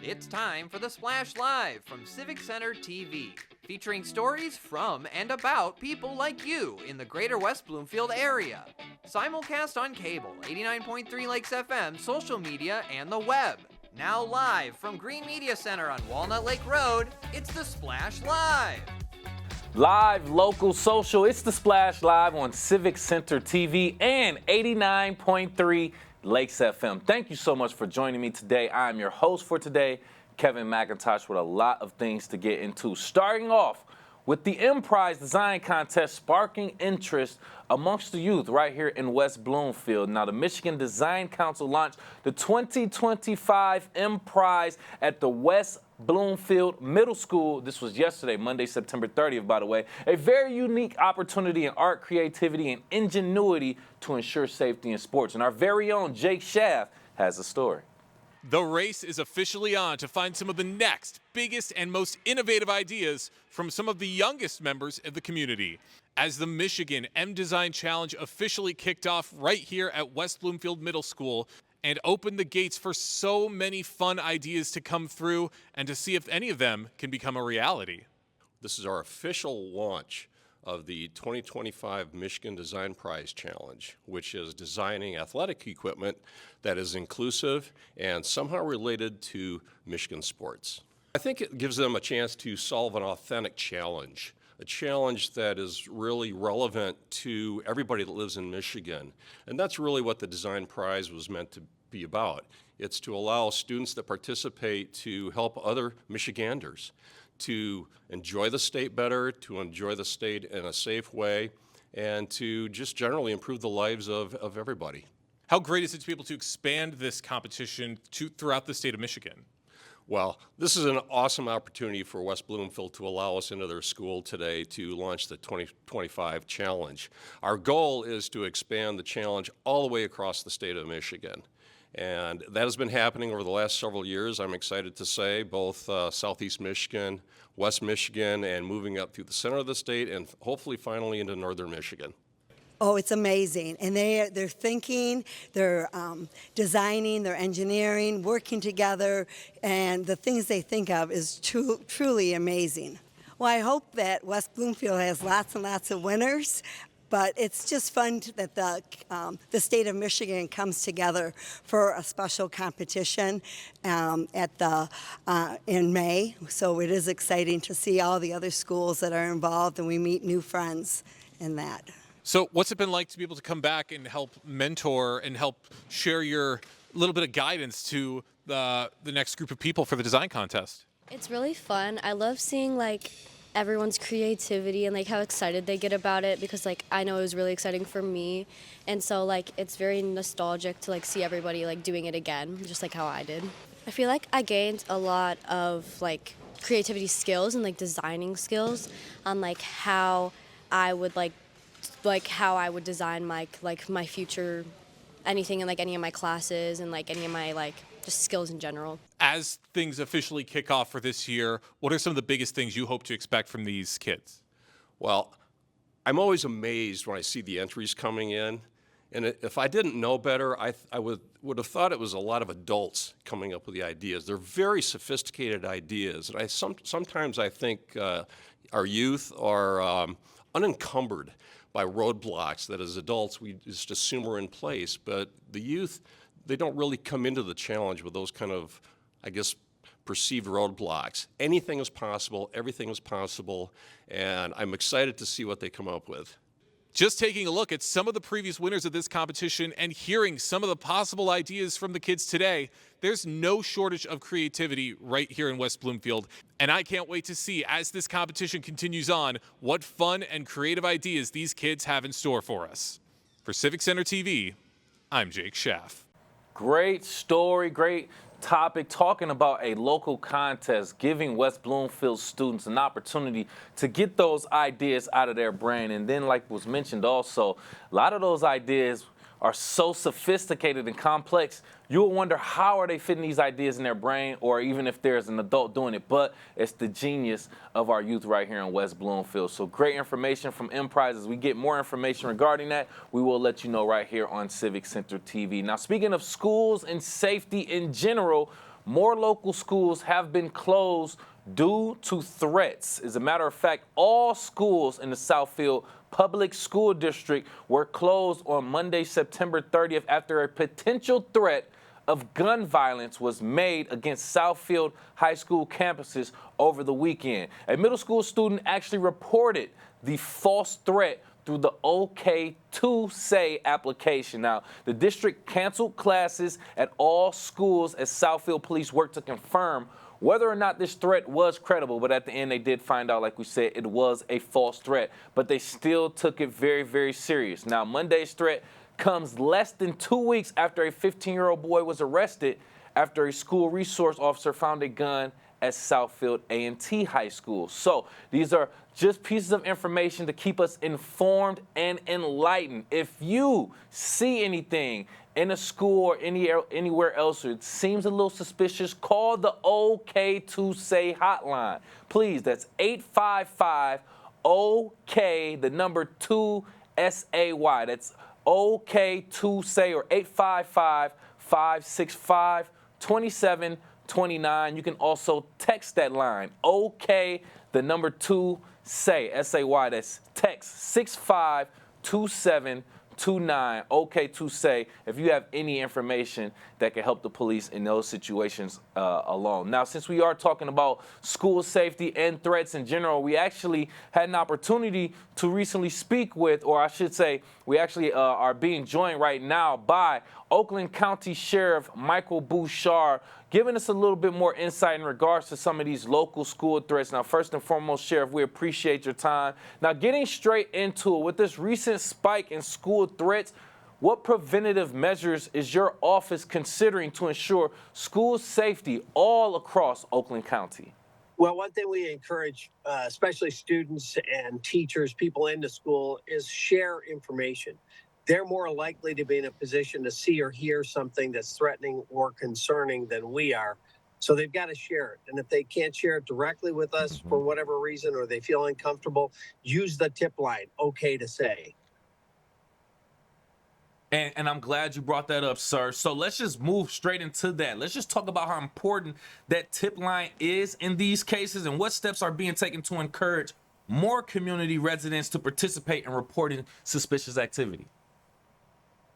It's time for the Splash Live from Civic Center TV, featuring stories from and about people like you in the Greater West Bloomfield area. Simulcast on cable, 89.3 Lakes FM, social media, and the web. Now live from Green Media Center on Walnut Lake Road, it's the Splash Live. Live, local, social, it's the Splash Live on Civic Center TV and 89.3 Lakes FM. Thank you so much for joining me today. I'm your host for today, Kevin McIntosh, with a lot of things to get into. Starting off with the M-Prize Design Contest sparking interest amongst the youth right here in West Bloomfield. Now, the Michigan Design Council launched the 2025 M-Prize at the West Bloomfield Middle School. This was yesterday, Monday, September 30th, by the way. A very unique opportunity in art, creativity, and ingenuity to ensure safety in sports. And our very own Jake Schaff has a story. The race is officially on to find some of the next, biggest, and most innovative ideas from some of the youngest members of the community. As the Michigan M-Design Challenge officially kicked off right here at West Bloomfield Middle School and opened the gates for so many fun ideas to come through and to see if any of them can become a reality. This is our official launch of the 2025 Michigan Design Prize Challenge, which is designing athletic equipment that is inclusive and somehow related to Michigan sports. I think it gives them a chance to solve an authentic challenge, a challenge that is really relevant to everybody that lives in Michigan. And that's really what the Design Prize was meant to be about. It's to allow students that participate to help other Michiganders to enjoy the state better, to enjoy the state in a safe way, and to just generally improve the lives of everybody. How great is it to be able to expand this competition throughout the state of Michigan? Well, this is an awesome opportunity for West Bloomfield to allow us into their school today to launch the 2025 challenge. Our goal is to expand the challenge all the way across the state of Michigan. And that has been happening over the last several years. I'm excited to say both Southeast Michigan, West Michigan, and moving up through the center of the state and hopefully finally into Northern Michigan. Oh, it's amazing. And they're thinking, they're designing, they're engineering, working together, and the things they think of is truly amazing. Well, I hope that West Bloomfield has lots and lots of winners. But it's just fun that the state of Michigan comes together for a special competition in May. So it is exciting to see all the other schools that are involved, and we meet new friends in that. So what's it been like to be able to come back and help mentor and help share your little bit of guidance to the next group of people for the design contest? It's really fun. I love seeing everyone's creativity and how excited they get about it, because I know it was really exciting for me, and so it's very nostalgic to see everybody doing it again, just like how I did. I feel like I gained a lot of creativity skills and designing skills on how I would how I would design my my future, anything in any of my classes and any of my just skills in general. As things officially kick off for this year, what are some of the biggest things you hope to expect from these kids? Well, I'm always amazed when I see the entries coming in. And if I didn't know better, I would have thought it was a lot of adults coming up with the ideas. They're very sophisticated ideas. And sometimes I think our youth are unencumbered by roadblocks that as adults we just assume are in place. But the youth, they don't really come into the challenge with those kind of, perceived roadblocks. Anything is possible, everything is possible, and I'm excited to see what they come up with. Just taking a look at some of the previous winners of this competition and hearing some of the possible ideas from the kids today, there's no shortage of creativity right here in West Bloomfield. And I can't wait to see, as this competition continues on, what fun and creative ideas these kids have in store for us. For Civic Center TV, I'm Jake Schaff. Great story, great topic, talking about a local contest, giving West Bloomfield students an opportunity to get those ideas out of their brain. And then, like was mentioned also, a lot of those ideas are so sophisticated and complex, you'll wonder how are they fitting these ideas in their brain, or even if there's an adult doing it. But it's the genius of our youth right here in West Bloomfield. So great information from M-Prize. As we get more information regarding that, we will let you know right here on Civic Center TV. Now, speaking of schools and safety in general, more local schools have been closed due to threats. As a matter of fact, all schools in the Southfield Public School District were closed on Monday, September 30th after a potential threat of gun violence was made against Southfield High School campuses over the weekend. A middle school student actually reported the false threat through the OK2Say application. Now, the district canceled classes at all schools as Southfield police worked to confirm whether or not this threat was credible, but at the end they did find out, like we said, it was a false threat, but they still took it very, very serious. Now, Monday's threat comes less than 2 weeks after a 15-year-old boy was arrested after a school resource officer found a gun at Southfield A&T High School. So these are just pieces of information to keep us informed and enlightened. If you see anything in a school or anywhere else or it seems a little suspicious, call the OK2Say hotline. Please, that's 855-OK, the number 2SAY. That's OK2Say, or 855-565-2729. You can also text that line, OK, the number 2Say, S-A-Y. That's text 652729, OK2Say, if you have any information that can help the police in those situations alone. Now, since we are talking about school safety and threats in general, we actually had an opportunity to recently speak with, or I should say, we actually are being joined right now by Oakland County Sheriff Michael Bouchard, giving us a little bit more insight in regards to some of these local school threats. Now, first and foremost, Sheriff, we appreciate your time. Now, getting straight into it, with this recent spike in school threats, what preventative measures is your office considering to ensure school safety all across Oakland County? Well, one thing we encourage, especially students and teachers, people in the school, is share information. They're more likely to be in a position to see or hear something that's threatening or concerning than we are. So they've got to share it. And if they can't share it directly with us for whatever reason, or they feel uncomfortable, use the tip line, OK2Say. And I'm glad you brought that up, sir. So let's just move straight into that. Let's just talk about how important that tip line is in these cases and what steps are being taken to encourage more community residents to participate in reporting suspicious activity.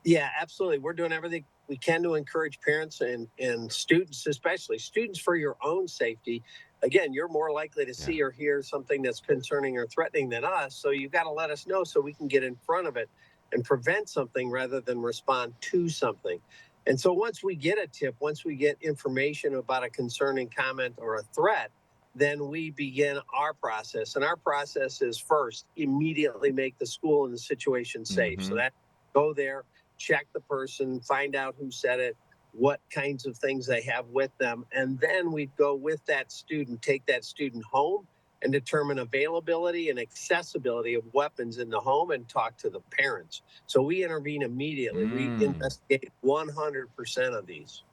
Yeah, absolutely. We're doing everything we can to encourage parents and students, especially students, for your own safety. Again, you're more likely to see or hear something that's concerning or threatening than us. So you've got to let us know so we can get in front of it and prevent something rather than respond to something. And so once we get a tip, once we get information about a concerning comment or a threat, then we begin our process. And our process is, first, immediately make the school and the situation safe. So that go there, check the person, find out who said it, what kinds of things they have with them. And then we'd go with that student, take that student home and determine availability and accessibility of weapons in the home and talk to the parents. So we intervene immediately. We investigate 100% of these.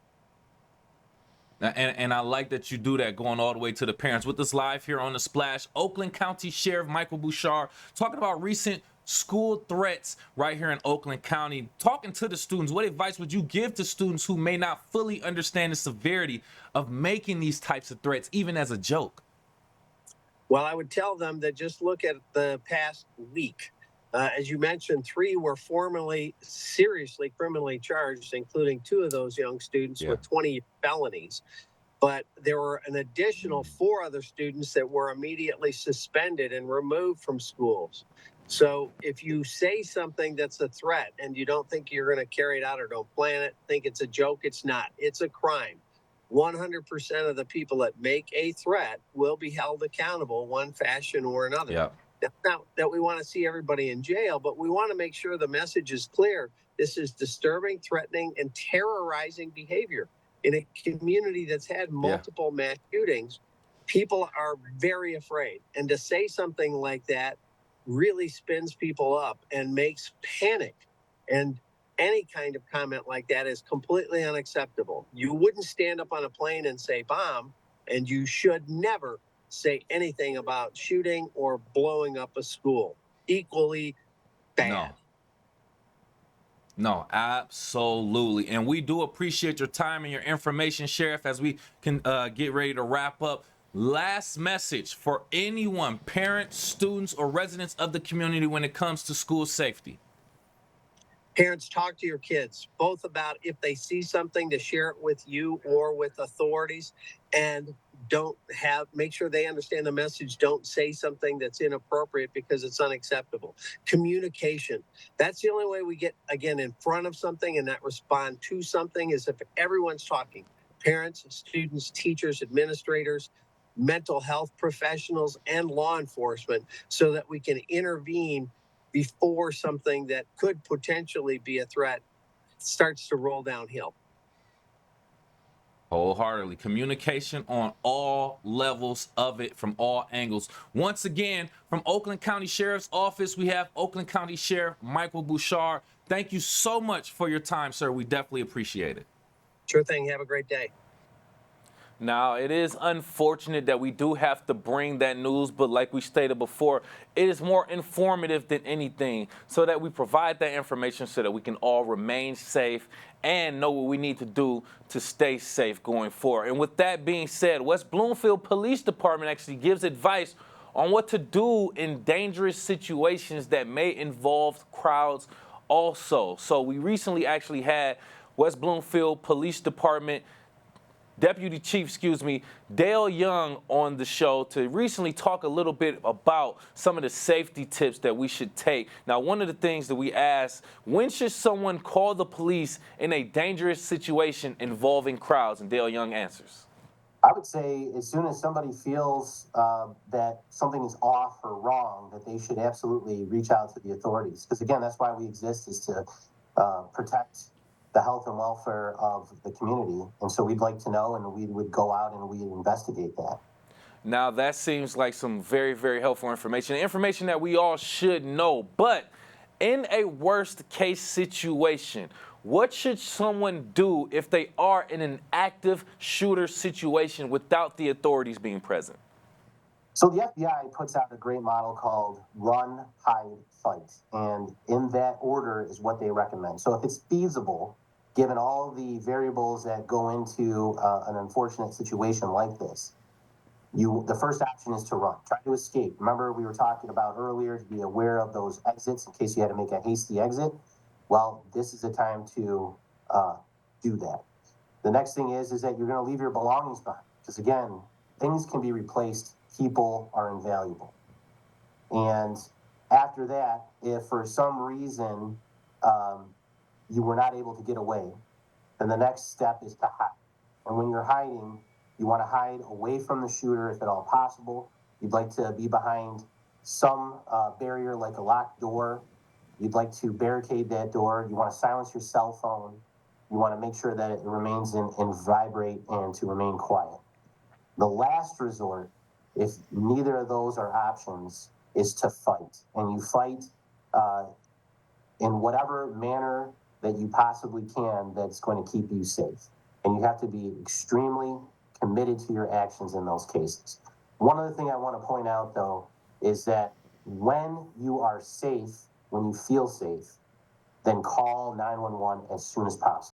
And I like that you do that, going all the way to the parents. With us live here on The Splash, Oakland County Sheriff Michael Bouchard, talking about recent school threats right here in Oakland County. Talking to the students, what advice would you give to students who may not fully understand the severity of making these types of threats, even as a joke? Well, I would tell them that just look at the past week. As you mentioned, 3 were formally, seriously criminally charged, including 2 of those young students with 20 felonies. But there were an additional 4 other students that were immediately suspended and removed from schools. So if you say something that's a threat and you don't think you're going to carry it out or don't plan it, think it's a joke, it's not. It's a crime. 100% of the people that make a threat will be held accountable one fashion or another. Yeah. Not that we want to see everybody in jail, but we want to make sure the message is clear. This is disturbing, threatening, and terrorizing behavior. In a community that's had multiple mass shootings, people are very afraid. And to say something like that really spins people up and makes panic. And any kind of comment like that is completely unacceptable. You wouldn't stand up on a plane and say bomb, and you should never say anything about shooting or blowing up a school. Equally bad. No, absolutely. And we do appreciate your time and your information, Sheriff, as we can get ready to wrap up. Last message for anyone, parents, students, or residents of the community when it comes to school safety. Parents, talk to your kids, both about if they see something to share it with you or with authorities, and make sure they understand the message. Don't say something that's inappropriate because it's unacceptable. Communication. That's the only way we get, again, in front of something and not respond to something, is if everyone's talking. Parents, students, teachers, administrators, mental health professionals, and law enforcement, so that we can intervene before something that could potentially be a threat starts to roll downhill. Wholeheartedly. Communication on all levels of it, from all angles. Once again, from Oakland County Sheriff's Office, we have Oakland County Sheriff Michael Bouchard. Thank you so much for your time, sir. We definitely appreciate it. Sure thing. Have a great day. Now, it is unfortunate that we do have to bring that news, but like we stated before, it is more informative than anything, so that we provide that information so that we can all remain safe and know what we need to do to stay safe going forward. And with that being said, West Bloomfield Police Department actually gives advice on what to do in dangerous situations that may involve crowds also. So we recently actually had West Bloomfield Police Department Deputy Chief, Dale Young on the show to recently talk a little bit about some of the safety tips that we should take. Now, one of the things that we asked, when should someone call the police in a dangerous situation involving crowds? And Dale Young answers. I would say as soon as somebody feels that something is off or wrong, that they should absolutely reach out to the authorities. Because again, that's why we exist, is to protect the health and welfare of the community. And so we'd like to know, and we would go out and we'd investigate that. Now, that seems like some very, very helpful information that we all should know. But in a worst case situation, what should someone do if they are in an active shooter situation without the authorities being present? So the FBI puts out a great model called Run, Hide, Fight. And in that order is what they recommend. So if it's feasible, given all the variables that go into an unfortunate situation like this, the first option is to run. Try to escape. Remember, we were talking about earlier to be aware of those exits in case you had to make a hasty exit. Well, this is the time to do that. The next thing is that you're going to leave your belongings behind. Because again, things can be replaced. People are invaluable. And after that, if for some reason you were not able to get away, then the next step is to hide. And when you're hiding, you want to hide away from the shooter if at all possible. You'd like to be behind some barrier like a locked door. You'd like to barricade that door. You want to silence your cell phone. You want to make sure that it remains in vibrate and to remain quiet. The last resort, if neither of those are options, is to fight. And you fight in whatever manner that you possibly can that's going to keep you safe. And you have to be extremely committed to your actions in those cases. One other thing I want to point out, though, is that when you are safe, when you feel safe, then call 911 as soon as possible.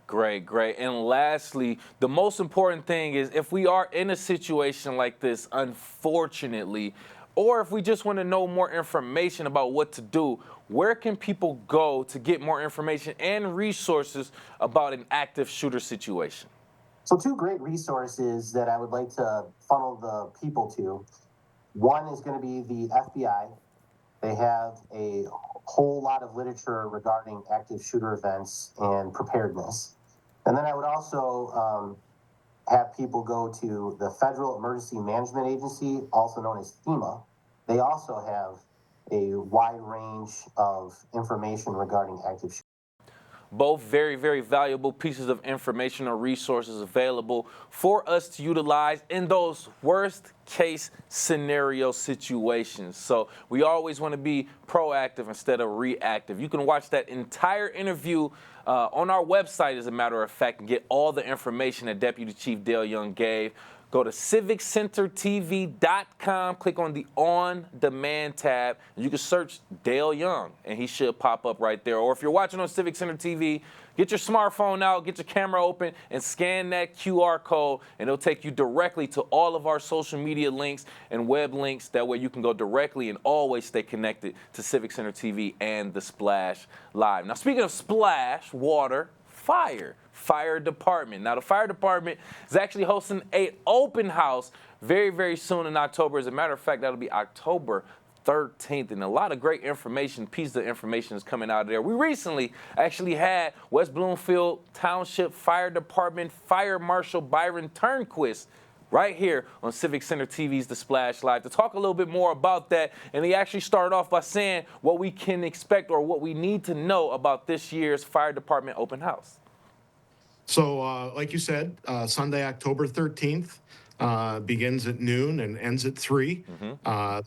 Great. And lastly, the most important thing is if we are in a situation like this, unfortunately, or if we just want to know more information about what to do, where can people go to get more information and resources about an active shooter situation? So 2 great resources that I would like to funnel the people to. One is going to be the FBI. They have a whole lot of literature regarding active shooter events and preparedness. And then I would also have people go to the Federal Emergency Management Agency, also known as FEMA. They also have a wide range of information regarding active shooters. Both very, very valuable pieces of information or resources available for us to utilize in those worst case scenario situations. So we always want to be proactive instead of reactive. You can watch that entire interview on our website, as a matter of fact, and get all the information that Deputy Chief Dale Young gave. Go to civiccentertv.com, click on the On Demand tab, and you can search Dale Young, and he should pop up right there. Or if you're watching on Civic Center TV, get your smartphone out, get your camera open, and scan that QR code, and it'll take you directly to all of our social media links and web links. That way you can go directly and always stay connected to Civic Center TV and the Splash Live. Now, speaking of splash, water, fire department. Now, the fire department is actually hosting an open house very, very soon in October. As a matter of fact, that'll be October 13th, and a lot of great pieces of information is coming out of there. We recently actually had West Bloomfield Township Fire Department Fire Marshal Byron Turnquist right here on Civic Center TV's The Splash Live to talk a little bit more about that. And he actually started off by saying what we can expect or what we need to know about this year's fire department open house. So, like you said, Sunday, October 13th, begins at noon and ends at 3.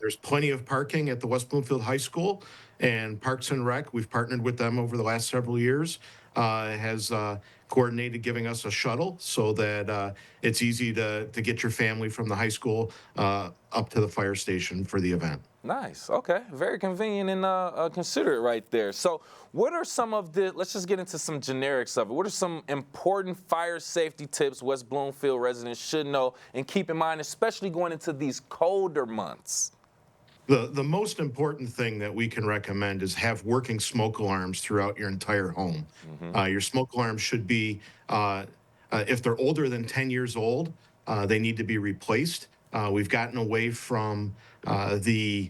There's plenty of parking at the West Bloomfield High School, and Parks and Rec, we've partnered with them over the last several years, has coordinated giving us a shuttle so that it's easy to get your family from the high school up to the fire station for the event. Nice. Okay. Very convenient and considerate right there. So what are some of let's just get into some generics of it. What are some important fire safety tips West Bloomfield residents should know and keep in mind, especially going into these colder months? The most important thing that we can recommend is have working smoke alarms throughout your entire home. Your smoke alarms should be, if they're older than 10 years old, they need to be replaced. We've gotten away from the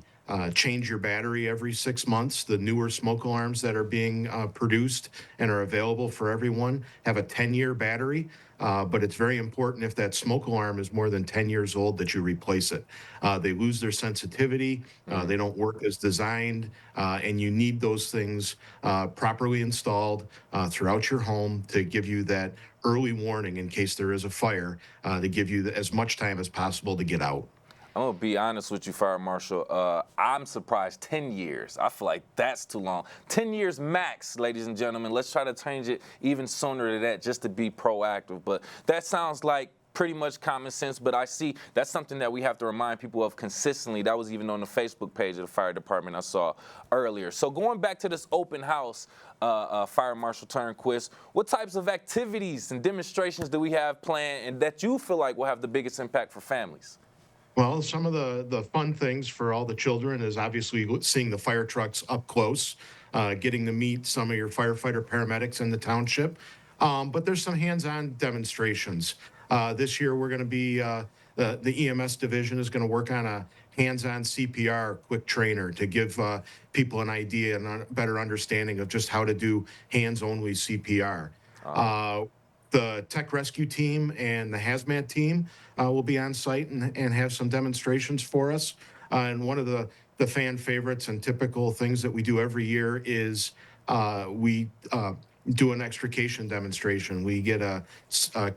change your battery every 6 months. The newer smoke alarms that are being produced and are available for everyone have a 10-year battery. But it's very important if that smoke alarm is more than 10 years old that you replace it. They lose their sensitivity, they don't work as designed, and you need those things properly installed throughout your home to give you that early warning in case there is a fire, to give you as much time as possible to get out. I'm going to be honest with you, Fire Marshal. I'm surprised 10 years. I feel like that's too long. 10 years max, ladies and gentlemen. Let's try to change it even sooner than that just to be proactive. But that sounds like pretty much common sense, but I see that's something that we have to remind people of consistently. That was even on the Facebook page of the fire department I saw earlier. So going back to this open house, Fire Marshal Turnquist, what types of activities and demonstrations do we have planned and that you feel like will have the biggest impact for families? Well, some of the fun things for all the children is obviously seeing the fire trucks up close, getting to meet some of your firefighter paramedics in the township. But there's some hands-on demonstrations. This year, we're going to be, the EMS division is going to work on a hands-on CPR quick trainer to give people an idea and a better understanding of just how to do hands-only CPR. The tech rescue team and the hazmat team will be on site and have some demonstrations for us. And one of the fan favorites and typical things that we do every year is we do an extrication demonstration. We get a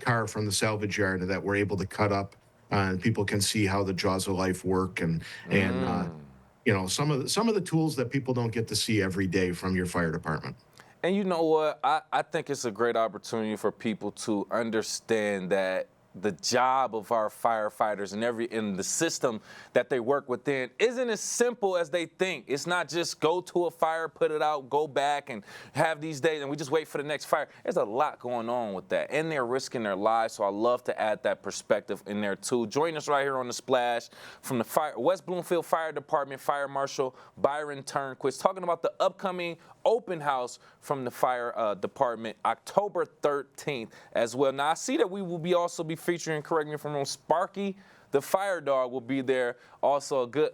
car from the salvage yard that we're able to cut up, and people can see how the jaws of life work and you know, some of the tools that people don't get to see every day from your fire department. And you know what? I think it's a great opportunity for people to understand that the job of our firefighters and in the system that they work within isn't as simple as they think. It's not just go to a fire, put it out, go back and have these days and we just wait for the next fire. There's a lot going on with that, and they're risking their lives, so I love to add that perspective in there too. Join us right here on The Splash from the West Bloomfield Fire Department, Fire Marshal Byron Turnquist, talking about the upcoming open house from the fire department, October 13th as well. Now, I see that we will also be featuring, correct me if I'm wrong, Sparky, the fire dog, will be there. Also a good,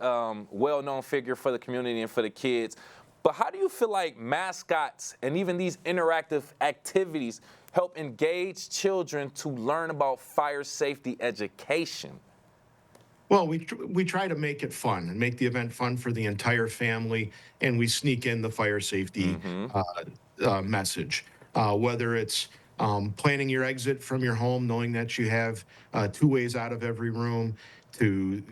well-known figure for the community and for the kids. But how do you feel like mascots and even these interactive activities help engage children to learn about fire safety education? Well, we try to make it fun and make the event fun for the entire family, and we sneak in the fire safety message. Whether it's planning your exit from your home, knowing that you have 2 ways out of every room, to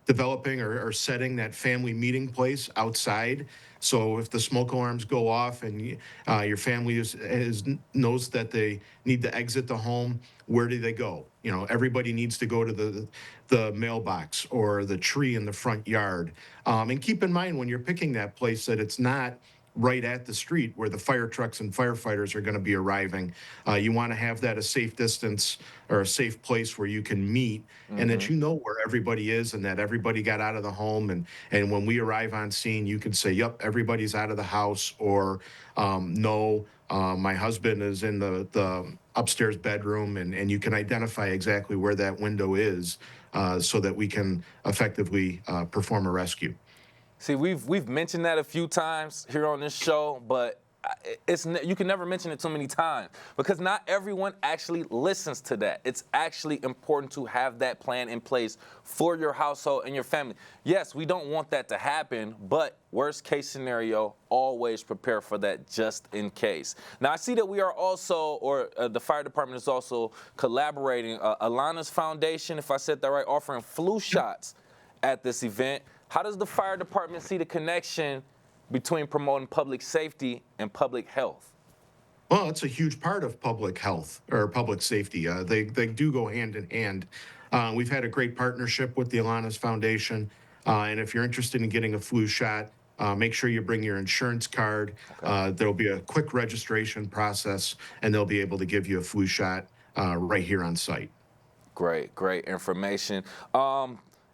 developing or setting that family meeting place outside. So if the smoke alarms go off and your family knows that they need to exit the home, where do they go? You know, everybody needs to go to the mailbox or the tree in the front yard. And keep in mind when you're picking that place that it's not right at the street where the fire trucks and firefighters are going to be arriving. You want to have that a safe distance or a safe place where you can meet, and that you know where everybody is and that everybody got out of the home. And when we arrive on scene, you can say, yep, everybody's out of the house, or no, my husband is in the upstairs bedroom, and you can identify exactly where that window is so that we can effectively perform a rescue. See, we've mentioned that a few times here on this show, but you can never mention it too many times because not everyone actually listens to that. It's actually important to have that plan in place for your household and your family. Yes, we don't want that to happen, but worst case scenario, always prepare for that just in case. Now, I see that we are also, the fire department is also collaborating. Alana's Foundation, if I said that right, offering flu shots at this event. How does the fire department see the connection between promoting public safety and public health? Well, it's a huge part of public health or public safety. They do go hand in hand. We've had a great partnership with the Alana's Foundation. And if you're interested in getting a flu shot, make sure you bring your insurance card. Okay. There'll be a quick registration process, and they'll be able to give you a flu shot right here on site. Great information.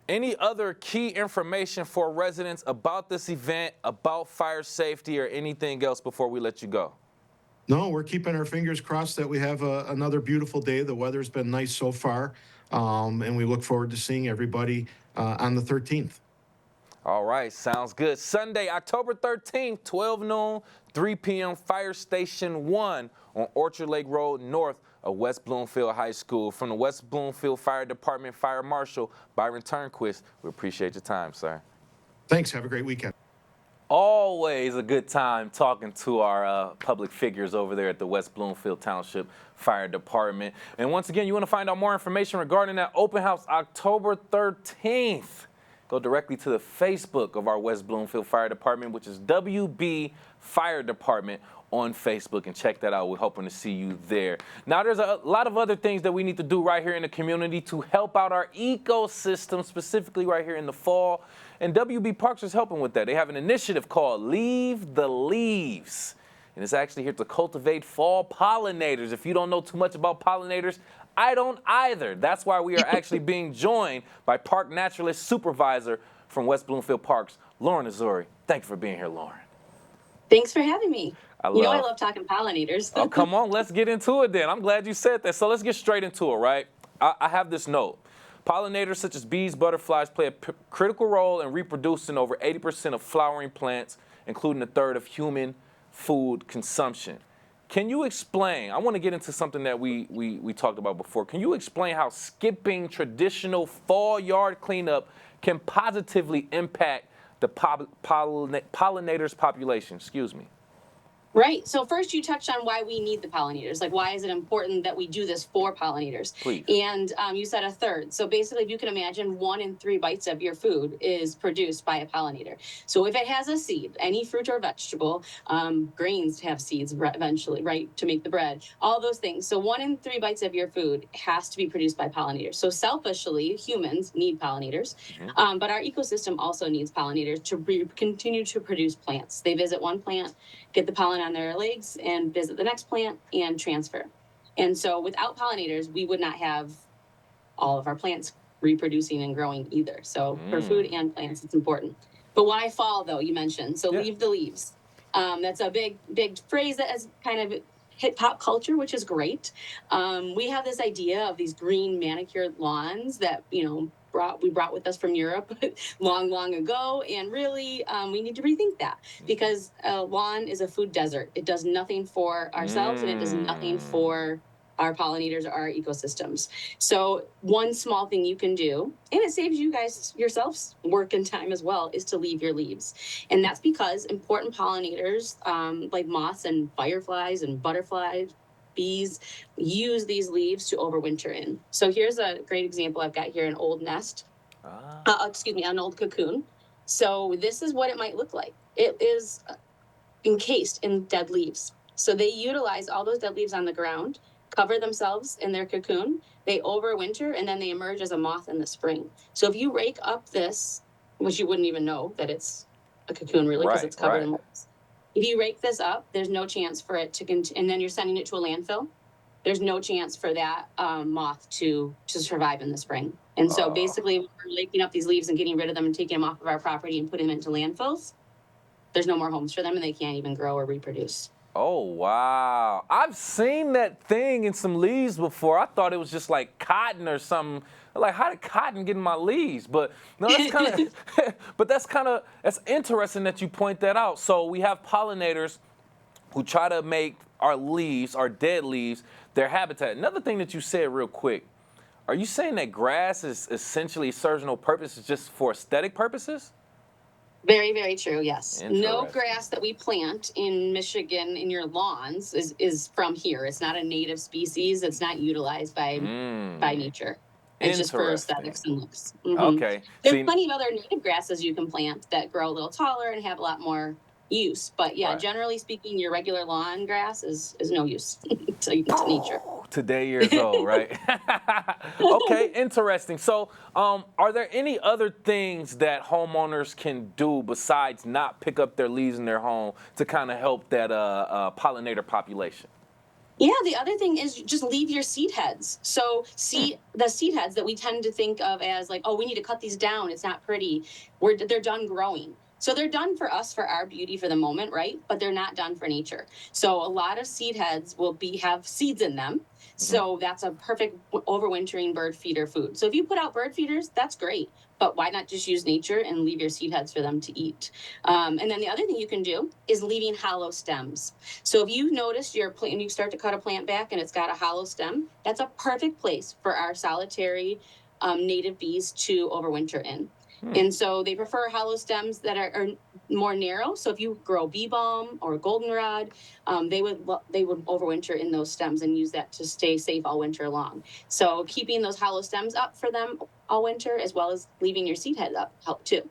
Any other key information for residents about this event, about fire safety, or anything else before we let you go? No, we're keeping our fingers crossed that we have another beautiful day. The weather's been nice so far, and we look forward to seeing everybody on the 13th. All right, sounds good. Sunday, October 13th, 12 noon, 3 p.m., Fire Station 1 on Orchard Lake Road North of West Bloomfield High School. From the West Bloomfield Fire Department Fire Marshal Byron Turnquist, we appreciate your time, sir. Thanks. Have a great weekend. Always a good time talking to our public figures over there at the West Bloomfield Township Fire Department. And once again, you want to find out more information regarding that open house October 13th, go directly to the Facebook of our West Bloomfield Fire Department, which is WB Fire Department on Facebook, and check that out. We're hoping to see you there. Now, there's a lot of other things that we need to do right here in the community to help out our ecosystem, specifically right here in the fall, and WB Parks is helping with that. They have an initiative called Leave the Leaves, and it's actually here to cultivate fall pollinators. If you don't know too much about pollinators, I don't either. That's why we are actually being joined by Park Naturalist Supervisor from West Bloomfield Parks, Lauren Azuri. Thank you for being here, Lauren. Thanks for having me. I love talking pollinators. Oh, come on, let's get into it then. I'm glad you said that. So let's get straight into it, right? I have this note. Pollinators such as bees, butterflies play a critical role in reproducing over 80% of flowering plants, including a third of human food consumption. Can you explain? I want to get into something that we talked about before. Can you explain how skipping traditional fall yard cleanup can positively impact the pollinators population? Excuse me. Right. So first you touched on why we need the pollinators. Like, why is it important that we do this for pollinators? Please. And you said a third. So basically, if you can imagine, 1 in 3 bites of your food is produced by a pollinator. So if it has a seed, any fruit or vegetable, grains have seeds eventually, right, to make the bread, all those things. So 1 in 3 bites of your food has to be produced by pollinators. So selfishly, humans need pollinators, but our ecosystem also needs pollinators to continue to produce plants. They visit one plant, get the pollen on their legs, and visit the next plant and transfer. And so without pollinators, we would not have all of our plants reproducing and growing either. So for food and plants, it's important. But why fall, though, you mentioned. So leave the leaves. That's a big phrase that has kind of hit pop culture, which is great. We have this idea of these green manicured lawns that, we brought with us from Europe long ago, and really we need to rethink that, because a lawn is a food desert. It does nothing for ourselves and it does nothing for our pollinators or our ecosystems. So one small thing you can do, and it saves you guys yourselves work and time as well, is to leave your leaves. And that's because important pollinators like moths and fireflies and butterflies, bees, use these leaves to overwinter in. So here's a great example. I've got here an old nest. An old cocoon. So this is what it might look like. It is encased in dead leaves. So they utilize all those dead leaves on the ground, cover themselves in their cocoon, they overwinter, and then they emerge as a moth in the spring. So if you rake up this, which you wouldn't even know that it's a cocoon really because it's covered in moths. If you rake this up, there's no chance for it to continue, and then you're sending it to a landfill. There's no chance for that moth to survive in the spring. And so basically, we're raking up these leaves and getting rid of them and taking them off of our property and putting them into landfills. There's no more homes for them, and they can't even grow or reproduce. Oh, wow. I've seen that thing in some leaves before. I thought it was just like cotton or something. Like, how did cotton get in my leaves? But no, that's kind of, that's interesting that you point that out. So we have pollinators who try to make our leaves, our dead leaves, their habitat. Another thing that you said real quick, are you saying that grass is essentially serves no purpose, it's just for aesthetic purposes? Very, very true, yes. No grass that we plant in Michigan in your lawns is from here. It's not a native species. It's not utilized by nature. It's just for aesthetics and looks. Okay. There's plenty of other native grasses you can plant that grow a little taller and have a lot more use. But yeah, generally speaking, your regular lawn grass is no use to nature. Today years old, right? Okay, interesting. So are there any other things that homeowners can do besides not pick up their leaves in their home to kind of help that pollinator population? Yeah, the other thing is just leave your seed heads. So the seed heads that we tend to think of as like, oh, we need to cut these down, it's not pretty. They're done growing. So they're done for us, for our beauty for the moment, right? But they're not done for nature. So a lot of seed heads will have seeds in them. So that's a perfect overwintering bird feeder food. So if you put out bird feeders, that's great. But why not just use nature and leave your seed heads for them to eat? And then the other thing you can do is leaving hollow stems. So if you notice your plant, and you start to cut a plant back and it's got a hollow stem, that's a perfect place for our solitary native bees to overwinter in. And so they prefer hollow stems that are more narrow. So if you grow bee balm or goldenrod, they would overwinter in those stems and use that to stay safe all winter long. So keeping those hollow stems up for them all winter, as well as leaving your seed head up, help too.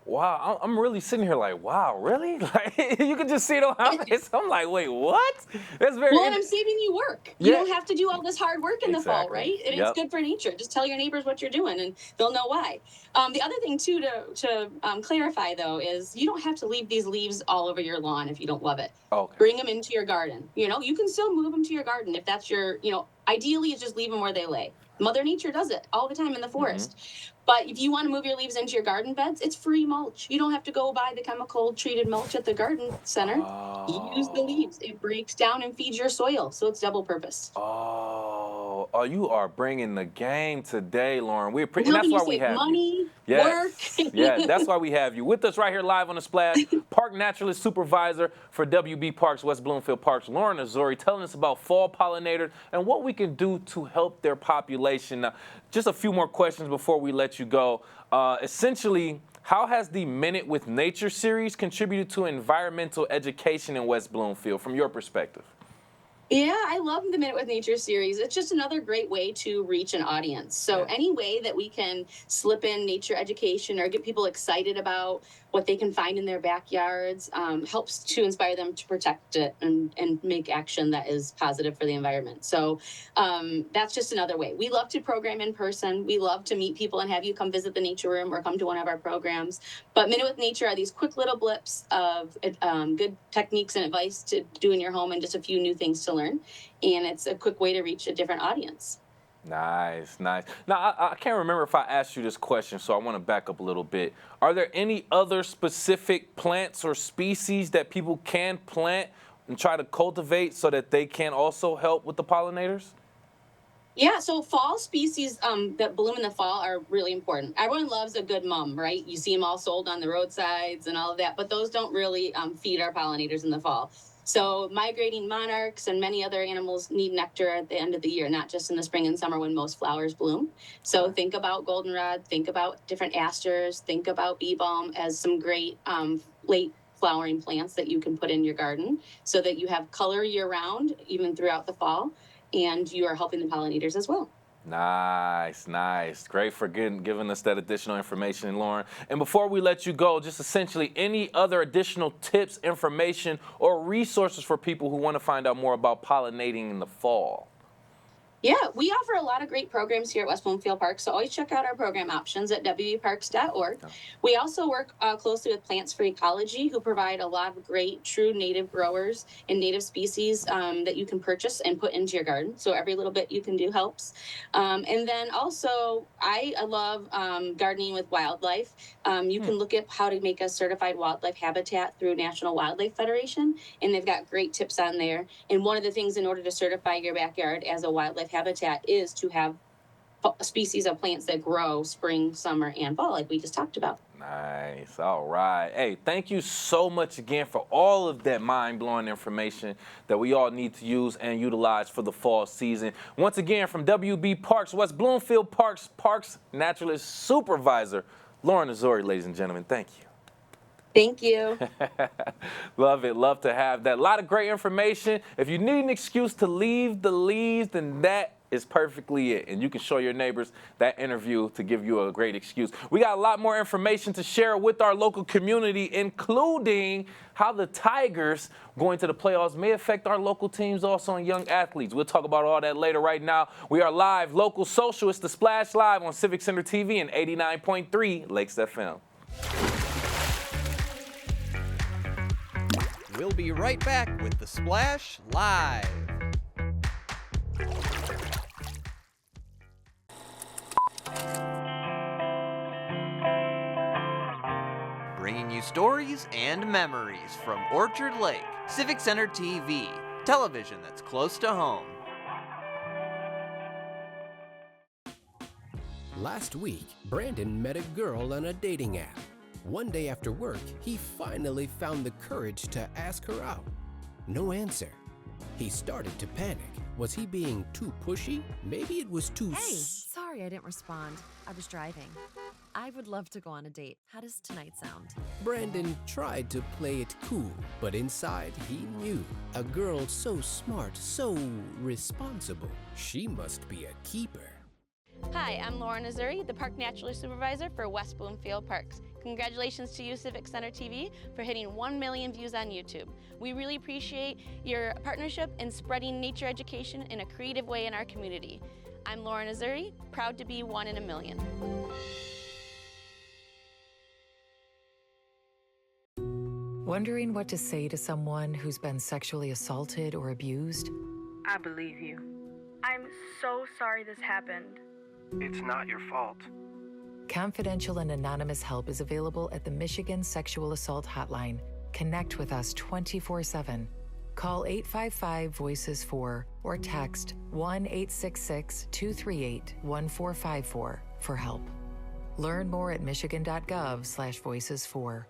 Wow, I'm really sitting here like, wow, really? Like, you can just see it on my face. I'm like, wait, what? That's very. Well, I'm saving you work. You don't have to do all this hard work in the fall, right? And it's good for nature. Just tell your neighbors what you're doing, and they'll know why. The other thing too to clarify though is you don't have to leave these leaves all over your lawn if you don't love it. Okay. Bring them into your garden. You know, you can still move them to your garden if that's your. Ideally, it's just leave them where they lay. Mother Nature does it all the time in the forest. But if you want to move your leaves into your garden beds, it's free mulch. You don't have to go buy the chemical treated mulch at the garden center. Use the leaves. It breaks down and feeds your soil, so it's double purpose. Oh, you are bringing the game today, Lauren. We appreciate. And that's why we have money, you. work. Yeah, that's why we have you with us right here live on the Splash. Park Naturalist Supervisor for WB Parks, West Bloomfield Parks, Lauren Azuri, telling us about fall pollinators and what we can do to help their population. Now, just a few more questions before we let you go. Essentially, how has the Minute with Nature series contributed to environmental education in West Bloomfield from your perspective? Yeah, I love the Minute with Nature series. It's just another great way to reach an audience. So any way that we can slip in nature education or get people excited about what they can find in their backyards helps to inspire them to protect it and make action that is positive for the environment. So that's just another way. We love to program in person. We love to meet people and have you come visit the nature room or come to one of our programs. But Minute with Nature are these quick little blips of good techniques and advice to do in your home and just a few new things to learn. And it's a quick way to reach a different audience. Nice. Now, I can't remember if I asked you this question, so I want to back up a little bit. Are there any other specific plants or species that people can plant and try to cultivate so that they can also help with the pollinators? Yeah, so fall species that bloom in the fall are really important. Everyone loves a good mum, right? You see them all sold on the roadsides and all of that, but those don't really feed our pollinators in the fall. So migrating monarchs and many other animals need nectar at the end of the year, not just in the spring and summer when most flowers bloom. So think about goldenrod, think about different asters, think about bee balm as some great late flowering plants that you can put in your garden so that you have color year round, even throughout the fall, and you are helping the pollinators as well. Nice, nice. Great for giving us that additional information, Lauren. And before we let you go, just essentially any other additional tips, information, or resources for people who want to find out more about pollinating in the fall? Yeah, we offer a lot of great programs here at West Bloomfield Park, so always check out our program options at wbparks.org. We also work closely with Plants for Ecology, who provide a lot of great true native growers and native species that you can purchase and put into your garden. So every little bit you can do helps. And then also, I love gardening with wildlife. You can look at how to make a certified wildlife habitat through National Wildlife Federation, and they've got great tips on there. And one of the things in order to certify your backyard as a wildlife habitat is to have species of plants that grow spring, summer, and fall, like we just talked about. Nice. All right. Hey, thank you so much again for all of that mind-blowing information that we all need to use and utilize for the fall season. Once again, from WB Parks, West Bloomfield Parks Naturalist Supervisor, Lauren Azori, ladies and gentlemen, thank you. Thank you. Love it. Love to have that. A lot of great information. If you need an excuse to leave the leaves, then that is perfectly it. And you can show your neighbors that interview to give you a great excuse. We got a lot more information to share with our local community, including how the Tigers going to the playoffs may affect our local teams also and young athletes. We'll talk about all that later. Right now, we are live, local social. It's the Splash Live on Civic Center TV and 89.3 Lakes FM. We'll be right back with the Splash Live. Bringing you stories and memories from Orchard Lake, Civic Center TV, television that's close to home. Last week, Brandon met a girl on a dating app. One day after work, he finally found the courage to ask her out. No answer. He started to panic. Was he being too pushy? Maybe it was too... Hey, sorry I didn't respond. I was driving. I would love to go on a date. How does tonight sound? Brandon tried to play it cool, but inside he knew. A girl so smart, so responsible. She must be a keeper. Hi, I'm Lauren Azuri, the Park Naturalist Supervisor for West Bloomfield Parks. Congratulations to you, Civic Center TV, for hitting 1 million views on YouTube. We really appreciate your partnership in spreading nature education in a creative way in our community. I'm Lauren Azuri, proud to be 1 in a million. Wondering what to say to someone who's been sexually assaulted or abused? I believe you. I'm so sorry this happened. It's not your fault. Confidential and anonymous help is available at the Michigan Sexual Assault Hotline. Connect with us 24/7. Call 855-VOICES-4 or text 1-866-238-1454 for help. Learn more at michigan.gov/voices4.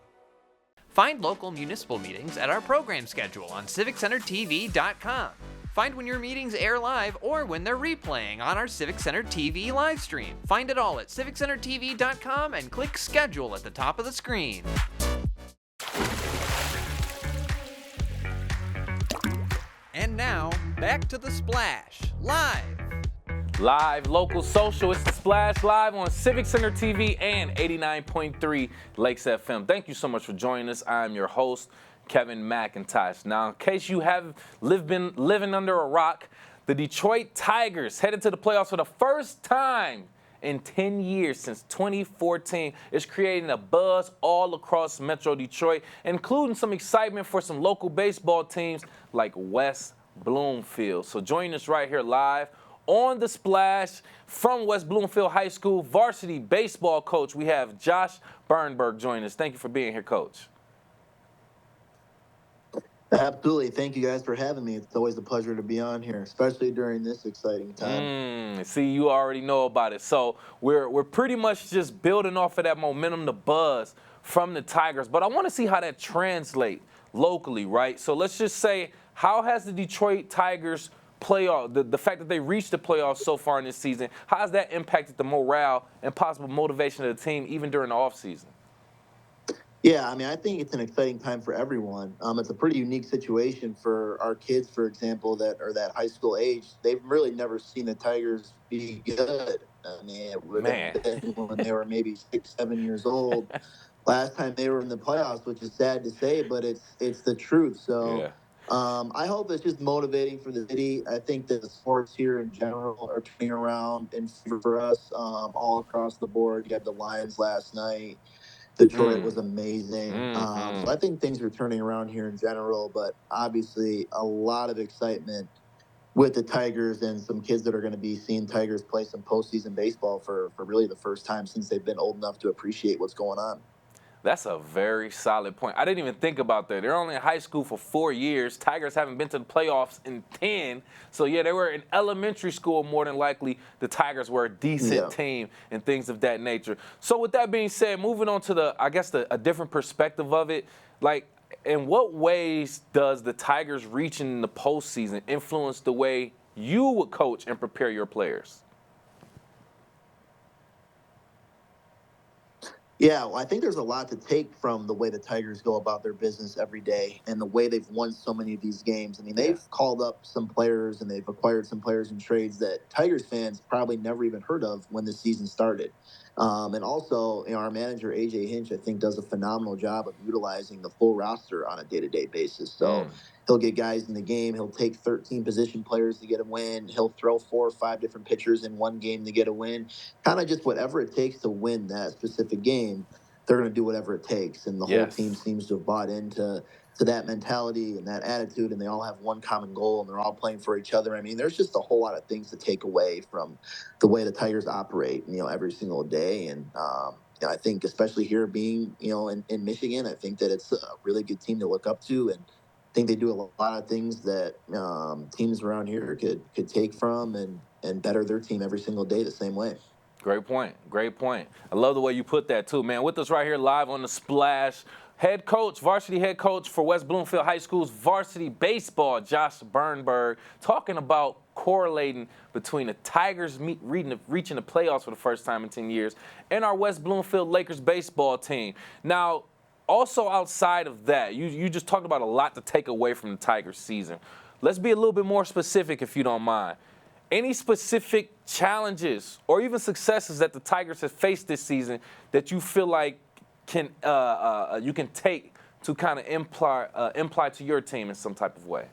Find local municipal meetings at our program schedule on civiccentertv.com. Find when your meetings air live or when they're replaying on our Civic Center TV live stream. Find it all at civiccentertv.com and click schedule at the top of the screen. And now, back to the Splash Live. Live, local, social. It's the Splash Live on Civic Center TV and 89.3 Lakes FM. Thank you so much for joining us. I'm your host, Kevin McIntosh. Now, in case you have been living under a rock, the Detroit Tigers headed to the playoffs for the first time in 10 years since 2014. It's creating a buzz all across Metro Detroit, including some excitement for some local baseball teams like West Bloomfield. So join us right here live on the Splash from West Bloomfield High School varsity baseball coach. We have Josh Bernberg joining us. Thank you for being here, Coach. Absolutely. Thank you guys for having me. It's always a pleasure to be on here, especially during this exciting time. See, you already know about it. So we're pretty much just building off of that momentum, the buzz from the Tigers. But I want to see how that translates locally, right? So let's just say, how has the Detroit Tigers playoff, the fact that they reached the playoffs so far in this season, how has that impacted the morale and possible motivation of the team even during the offseason? Yeah, I mean, I think it's an exciting time for everyone. It's a pretty unique situation for our kids, for example, that are that high school age. They've really never seen the Tigers be good. I mean, it would have Man. been when they were maybe 6, 7 years old. Last time they were in the playoffs, which is sad to say, but it's the truth. So Yeah. I hope it's just motivating for the city. I think that the sports here in general are turning around in favor for us all across the board. You had the Lions last night. Detroit was amazing. So I think things are turning around here in general, but obviously a lot of excitement with the Tigers and some kids that are going to be seeing Tigers play some postseason baseball for really the first time since they've been old enough to appreciate what's going on. That's a very solid point. I didn't even think about that. They're only in high school for 4 years. Tigers haven't been to the playoffs in 10. So, yeah, they were in elementary school more than likely. The Tigers were a decent team and things of that nature. So, with that being said, moving on to a different perspective of it, like, in what ways does the Tigers reaching in the postseason influence the way you would coach and prepare your players? Yeah, well, I think there's a lot to take from the way the Tigers go about their business every day and the way they've won so many of these games. I mean, they've called up some players and they've acquired some players in trades that Tigers fans probably never even heard of when the season started. And also, our manager, AJ Hinch, I think does a phenomenal job of utilizing the full roster on a day-to-day basis. So he'll get guys in the game. He'll take 13 position players to get a win. He'll throw 4 or 5 different pitchers in one game to get a win. Kind of just whatever it takes to win that specific game, they're going to do whatever it takes. And the whole team seems to have bought into that mentality and that attitude, and they all have one common goal, and they're all playing for each other. I mean, there's just a whole lot of things to take away from the way the Tigers operate, every single day. And I think especially here being, in Michigan, I think that it's a really good team to look up to, and I think they do a lot of things that teams around here could take from and better their team every single day the same way. Great point. Great point. I love the way you put that, too, man. With us right here live on The Splash, head coach, varsity head coach for West Bloomfield High School's varsity baseball, Josh Bernberg, talking about correlating between the Tigers reaching the playoffs for the first time in 10 years and our West Bloomfield Lakers baseball team. Now, also outside of that, you just talked about a lot to take away from the Tigers season. Let's be a little bit more specific, if you don't mind. Any specific challenges or even successes that the Tigers have faced this season that you feel like you can take to kind of imply to your team in some type of way?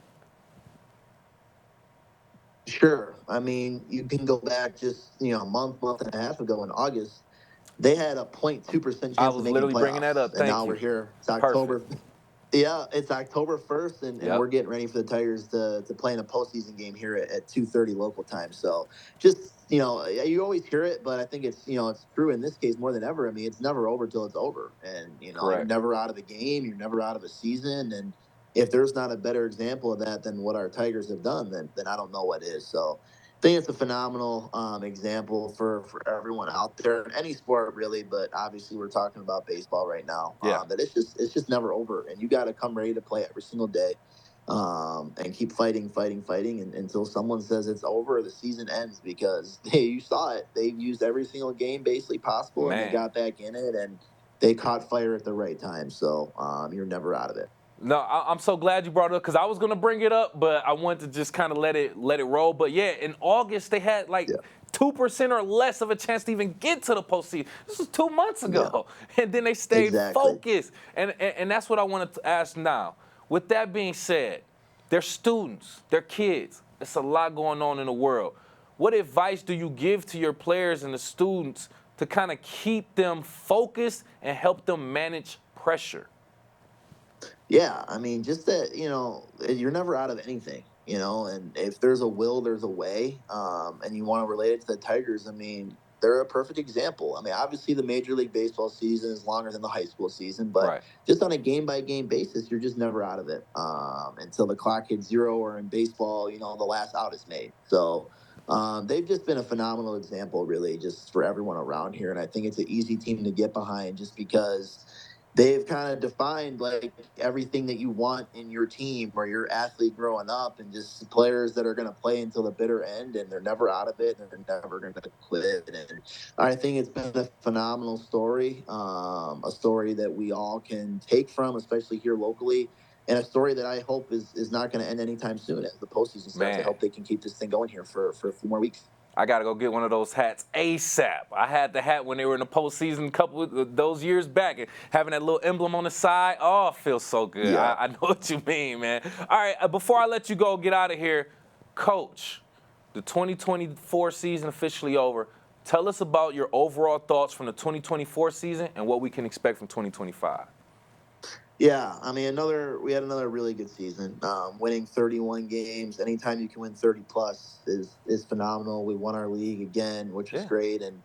Sure. I mean, you can go back just a month and a half ago in August. They had a 0.2% chance of making literally playoffs, bringing that up. and now we're here. It's October. Yeah, it's October 1st, and we're getting ready for the Tigers to play in a postseason game here at 2:30 local time. So just, you always hear it, but I think it's true in this case more than ever. I mean, it's never over till it's over. And, you're never out of a game. You're never out of a season. And if there's not a better example of that than what our Tigers have done, then I don't know what is. So I think it's a phenomenal example for everyone out there in any sport, really. But obviously, we're talking about baseball right now. That it's just never over, and you got to come ready to play every single day, and keep fighting, and, until someone says it's over or the season ends. Because you saw it; they've used every single game basically possible, and they got back in it, and they caught fire at the right time. So you're never out of it. No, I'm so glad you brought it up because I was going to bring it up, but I wanted to just kind of let it roll. But, yeah, in August, they had 2% or less of a chance to even get to the postseason. This was 2 months ago. And then they stayed focused. And that's what I wanted to ask now. With that being said, they're students, they're kids. It's a lot going on in the world. What advice do you give to your players and the students to kind of keep them focused and help them manage pressure? Yeah, I mean, just that, you're never out of anything, and if there's a will, there's a way. And you want to relate it to the Tigers, I mean, they're a perfect example. I mean, obviously the Major League Baseball season is longer than the high school season, but just on a game-by-game basis, you're just never out of it until the clock hits 0, or in baseball, the last out is made. So they've just been a phenomenal example, really, just for everyone around here. And I think it's an easy team to get behind just because they've kind of defined like everything that you want in your team or your athlete growing up, and just players that are going to play until the bitter end, and they're never out of it and they're never going to quit. And I think it's been a phenomenal story, a story that we all can take from, especially here locally, and a story that I hope is not going to end anytime soon as the postseason starts. I hope they can keep this thing going here for a few more weeks. I got to go get one of those hats ASAP. I had the hat when they were in the postseason a couple of those years back. And having that little emblem on the side, oh, it feels so good. Yeah. I know what you mean, man. All right, before I let you go, get out of here, Coach, the 2024 season officially over. Tell us about your overall thoughts from the 2024 season and what we can expect from 2025. Yeah, I mean, we had another really good season. Winning 31 games, anytime you can win 30 plus is phenomenal. We won our league again, which was great, and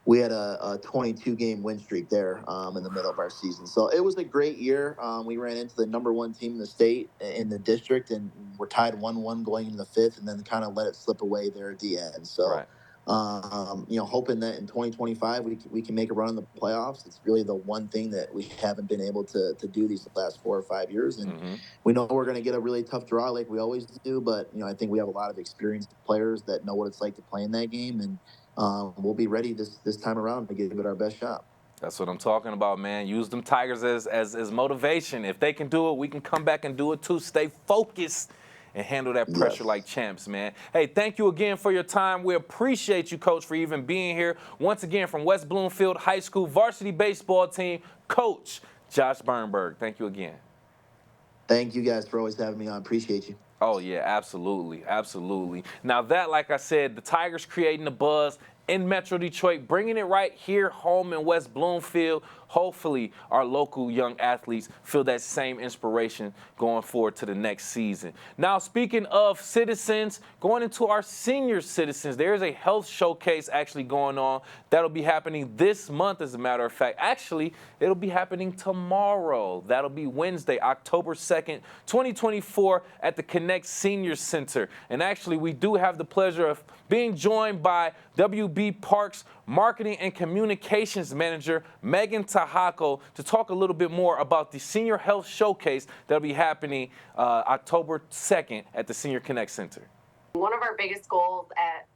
we had a 22 game win streak there in the middle of our season. So it was a great year. We ran into the number one team in the state, in the district, and we're tied 1-1 going into the fifth, and then kind of let it slip away there at the end. So. Hoping that in 2025 we can make a run in the playoffs. It's really the one thing that we haven't been able to do these last 4 or 5 years. And we know we're going to get a really tough draw like we always do. But, I think we have a lot of experienced players that know what it's like to play in that game. And we'll be ready this time around to give it our best shot. That's what I'm talking about, man. Use them Tigers as motivation. If they can do it, we can come back and do it too. Stay focused and handle that pressure like champs, man. Hey, thank you again for your time. We appreciate you, Coach, for even being here. Once again, from West Bloomfield High School varsity baseball team, Coach Josh Bernberg. Thank you again. Thank you guys for always having me on. Appreciate you. Oh, yeah, absolutely, absolutely. Now that, like I said, the Tigers creating the buzz in Metro Detroit, bringing it right here home in West Bloomfield. Hopefully, our local young athletes feel that same inspiration going forward to the next season. Now, speaking of citizens, going into our senior citizens, there's a health showcase actually going on that'll be happening this month, as a matter of fact. Actually, it'll be happening tomorrow. That'll be Wednesday, October 2nd, 2024 at the Connect Senior Center. And actually, we do have the pleasure of being joined by WB Parks Marketing and Communications Manager Megan Tahako to talk a little bit more about the Senior Health Showcase that'll be happening October 2nd at the Senior Connect Center. One of our biggest goals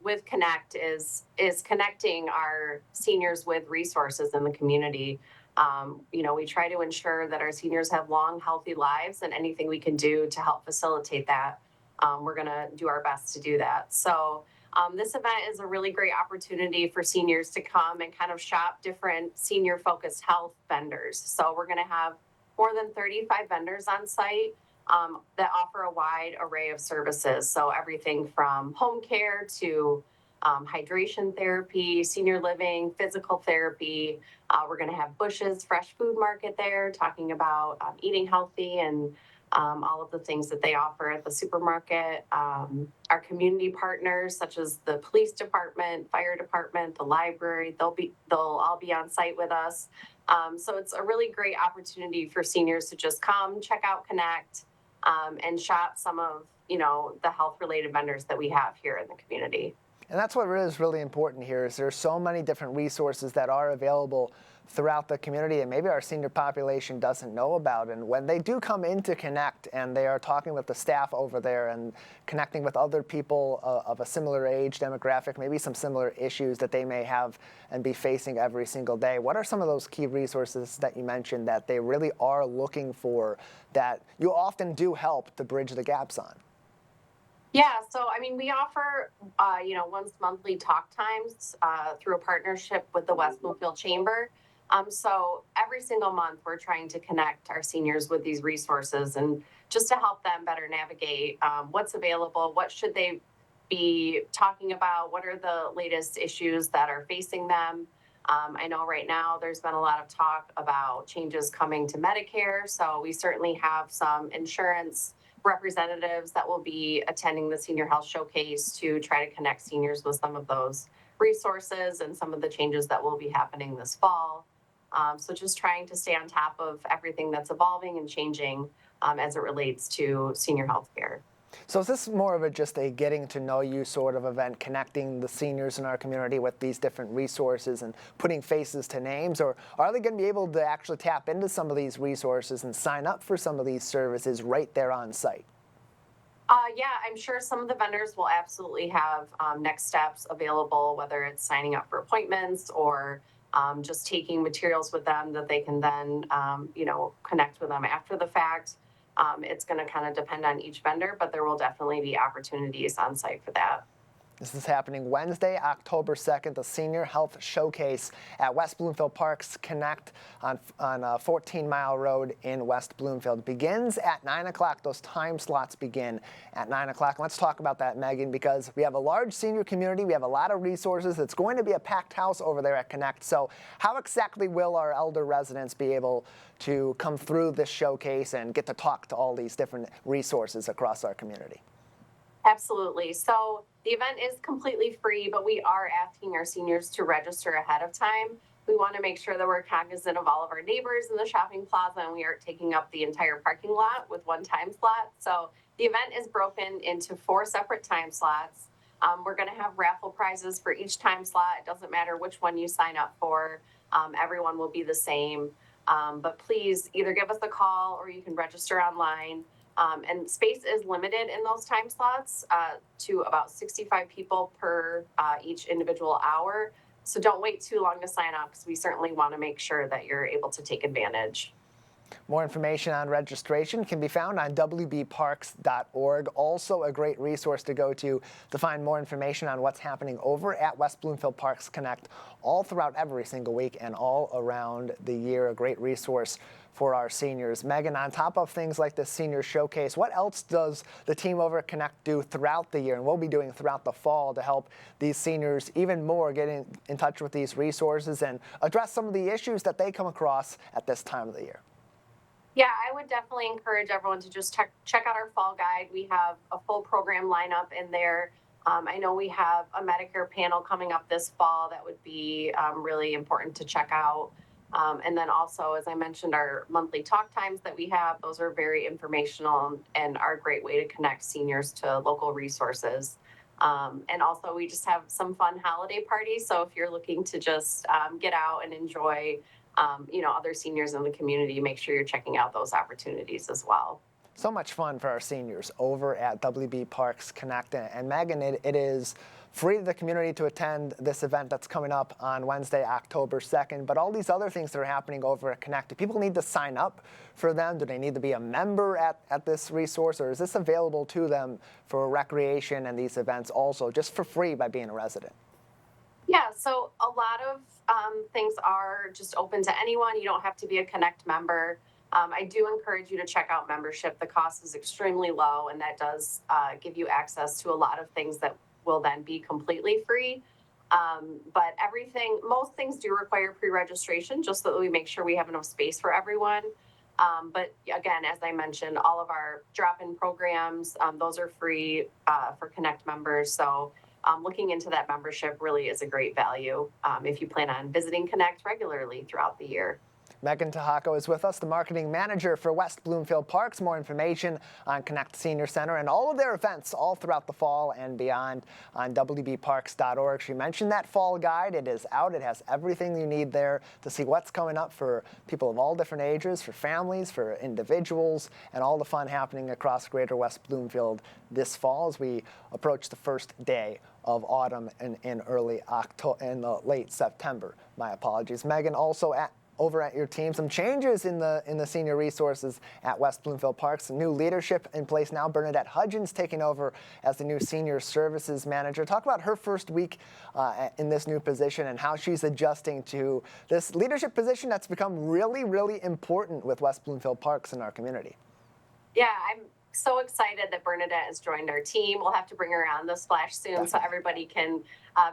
with Connect is connecting our seniors with resources in the community. We try to ensure that our seniors have long, healthy lives, and anything we can do to help facilitate that, we're going to do our best to do that. So this event is a really great opportunity for seniors to come and kind of shop different senior-focused health vendors. So we're going to have more than 35 vendors on site that offer a wide array of services. So everything from home care to hydration therapy, senior living, physical therapy. We're going to have Bush's Fresh Food Market there talking about eating healthy and all of the things that they offer at the supermarket. Our community partners, such as the police department, fire department, the library, they'll all be on site with us. So it's a really great opportunity for seniors to just come, check out Connect, and shop some of the health-related vendors that we have here in the community. And that's what is really important here is there's so many different resources that are available throughout the community and maybe our senior population doesn't know about. And when they do come into Connect and they are talking with the staff over there and connecting with other people of a similar age demographic, maybe some similar issues that they may have and be facing every single day, what are some of those key resources that you mentioned that they really are looking for that you often do help to bridge the gaps on? Yeah, so we offer, once monthly talk times through a partnership with the West Bloomfield Chamber. So every single month we're trying to connect our seniors with these resources and just to help them better navigate what's available, what should they be talking about, what are the latest issues that are facing them. I know right now there's been a lot of talk about changes coming to Medicare, so we certainly have some insurance representatives that will be attending the Senior Health Showcase to try to connect seniors with some of those resources and some of the changes that will be happening this fall. So just trying to stay on top of everything that's evolving and changing as it relates to senior health care. So is this more of just a getting to know you sort of event, connecting the seniors in our community with these different resources and putting faces to names, or are they going to be able to actually tap into some of these resources and sign up for some of these services right there on site? Yeah, I'm sure some of the vendors will absolutely have next steps available, whether it's signing up for appointments or just taking materials with them that they can then, connect with them after the fact. It's going to kind of depend on each vendor, but there will definitely be opportunities on site for that. This is happening Wednesday, October 2nd, the Senior Health Showcase at West Bloomfield Parks Connect on 14 Mile Road in West Bloomfield. Begins at 9 o'clock. Those time slots begin at 9 o'clock. Let's talk about that, Megan, because we have a large senior community. We have a lot of resources. It's going to be a packed house over there at Connect. So how exactly will our elder residents be able to come through this showcase and get to talk to all these different resources across our community? Absolutely. So the event is completely free, but we are asking our seniors to register ahead of time. We want to make sure that we're cognizant of all of our neighbors in the shopping plaza, and we aren't taking up the entire parking lot with one time slot. So the event is broken into 4 separate time slots. We're going to have raffle prizes for each time slot. It doesn't matter which one you sign up for. Everyone will be the same. But please either give us a call or you can register online. And space is limited in those time slots to about 65 people per each individual hour. So don't wait too long to sign up, because we certainly want to make sure that you're able to take advantage. More information on registration can be found on wbparks.org. Also a great resource to go to find more information on what's happening over at West Bloomfield Parks Connect all throughout every single week and all around the year. A great resource for our seniors. Megan, on top of things like the senior showcase, what else does the team over at Connect do throughout the year and we'll be doing throughout the fall to help these seniors even more get in touch with these resources and address some of the issues that they come across at this time of the year? Yeah, I would definitely encourage everyone to just check out our fall guide. We have a full program lineup in there. I know we have a Medicare panel coming up this fall that would be really important to check out. And then also, as I mentioned, our monthly talk times that we have, those are very informational and are a great way to connect seniors to local resources. And also, we just have some fun holiday parties. So if you're looking to just get out and enjoy, other seniors in the community, make sure you're checking out those opportunities as well. So much fun for our seniors over at WB Parks Connect. And Megan, it is free to the community to attend this event that's coming up on Wednesday, October 2nd. But all these other things that are happening over at Connect, do people need to sign up for them? Do they need to be a member at this resource? Or is this available to them for recreation and these events also just for free by being a resident? Yeah, so a lot of things are just open to anyone. You don't have to be a Connect member. I do encourage you to check out membership. The cost is extremely low, and that does give you access to a lot of things that will then be completely free. But most things do require pre-registration just so that we make sure we have enough space for everyone. But again, as I mentioned, all of our drop-in programs, those are free for Connect members. So looking into that membership really is a great value if you plan on visiting Connect regularly throughout the year. Megan Tahako is with us, the marketing manager for West Bloomfield Parks. More information on Connect Senior Center and all of their events all throughout the fall and beyond on wbparks.org. She mentioned that fall guide. It is out. It has everything you need there to see what's coming up for people of all different ages, for families, for individuals, and all the fun happening across Greater West Bloomfield this fall as we approach the first day of autumn in early October, in late September. My apologies. Megan, also over at your team, some changes in the senior resources at West Bloomfield Parks. New leadership in place now. Bernadette Hudgens taking over as the new senior services manager. Talk about her first week in this new position and how she's adjusting to this leadership position that's become really, really important with West Bloomfield Parks in our community. Yeah, I'm so excited that Bernadette has joined our team. We'll have to bring her on the splash soon so everybody can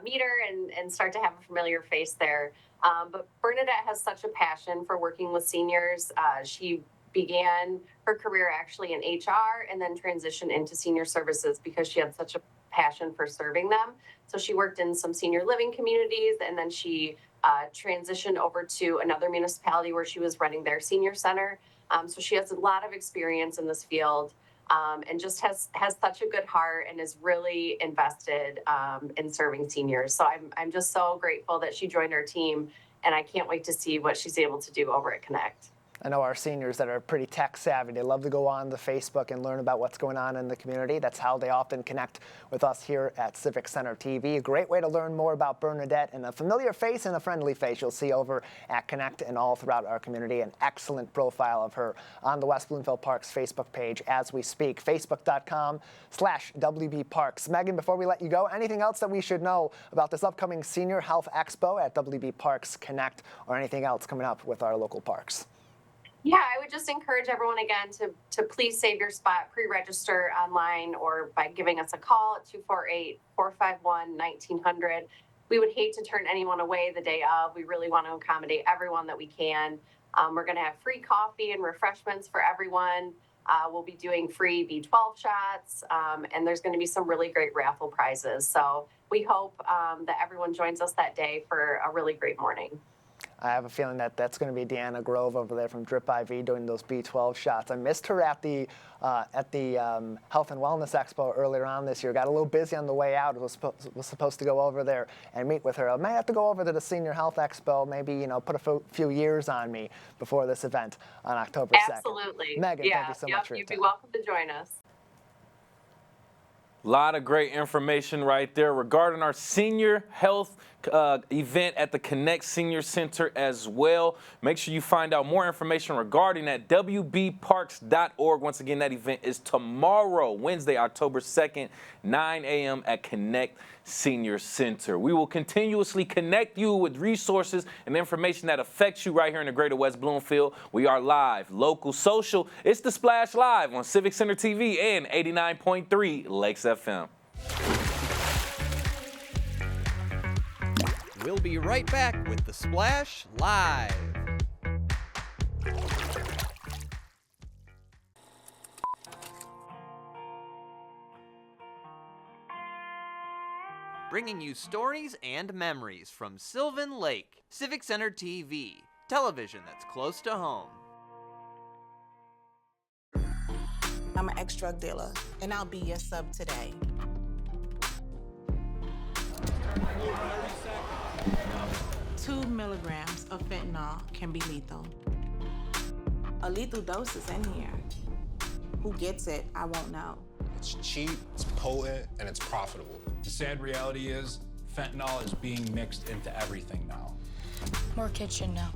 meet her and start to have a familiar face there. But Bernadette has such a passion for working with seniors. She began her career actually in HR and then transitioned into senior services because she had such a passion for serving them. So she worked in some senior living communities, and then she transitioned over to another municipality where she was running their senior center. So she has a lot of experience in this field. and just has such a good heart and is really invested in serving seniors. So I'm just so grateful that she joined our team, and I can't wait to see what she's able to do over at Connect. I know our seniors that are pretty tech savvy, they love to go on the Facebook and learn about what's going on in the community. That's how they often connect with us here at Civic Center TV. A great way to learn more about Bernadette, and a familiar face and a friendly face you'll see over at Connect and all throughout our community. An excellent profile of her on the West Bloomfield Parks Facebook page as we speak. Facebook.com/WB Parks. Megan, before we let you go, anything else that we should know about this upcoming Senior Health Expo at WB Parks Connect, or anything else coming up with our local parks? Yeah, I would just encourage everyone again to please save your spot, pre-register online or by giving us a call at 248-451-1900. We would hate to turn anyone away the day of. We really want to accommodate everyone that we can. We're going to have free coffee and refreshments for everyone. We'll be doing free B12 shots, and there's going to be some really great raffle prizes. So we hope that everyone joins us that day for a really great morning. I have a feeling that that's going to be Deanna Grove over there from Drip IV doing those B12 shots. I missed her at the Health and Wellness Expo earlier on this year. Got a little busy on the way out. Was supposed to go over there and meet with her. I may have to go over to the Senior Health Expo, maybe, put a few years on me before this event on October 2nd. Absolutely. Megan, thank you so much for your you'd time. be welcome to join us. A lot of great information right there regarding our senior health event at the Connect Senior Center as well. Make sure you find out more information regarding that, wbparks.org. Once again, that event is tomorrow, Wednesday, October 2nd, 9 a.m. at Connect Senior Center. We will continuously connect you with resources and information that affects you right here in the Greater West Bloomfield. We are live, local, social. It's The Splash Live on Civic Center TV and 89.3 Lakes FM. We'll be right back with The Splash Live. Bringing you stories and memories from Sylvan Lake, Civic Center TV, television that's close to home. I'm an ex-drug dealer, and I'll be your sub today. 2 milligrams of fentanyl can be lethal. A lethal dose is in here. Who gets it, I won't know. It's cheap, it's potent, and it's profitable. The sad reality is, fentanyl is being mixed into everything now. More kitchen now.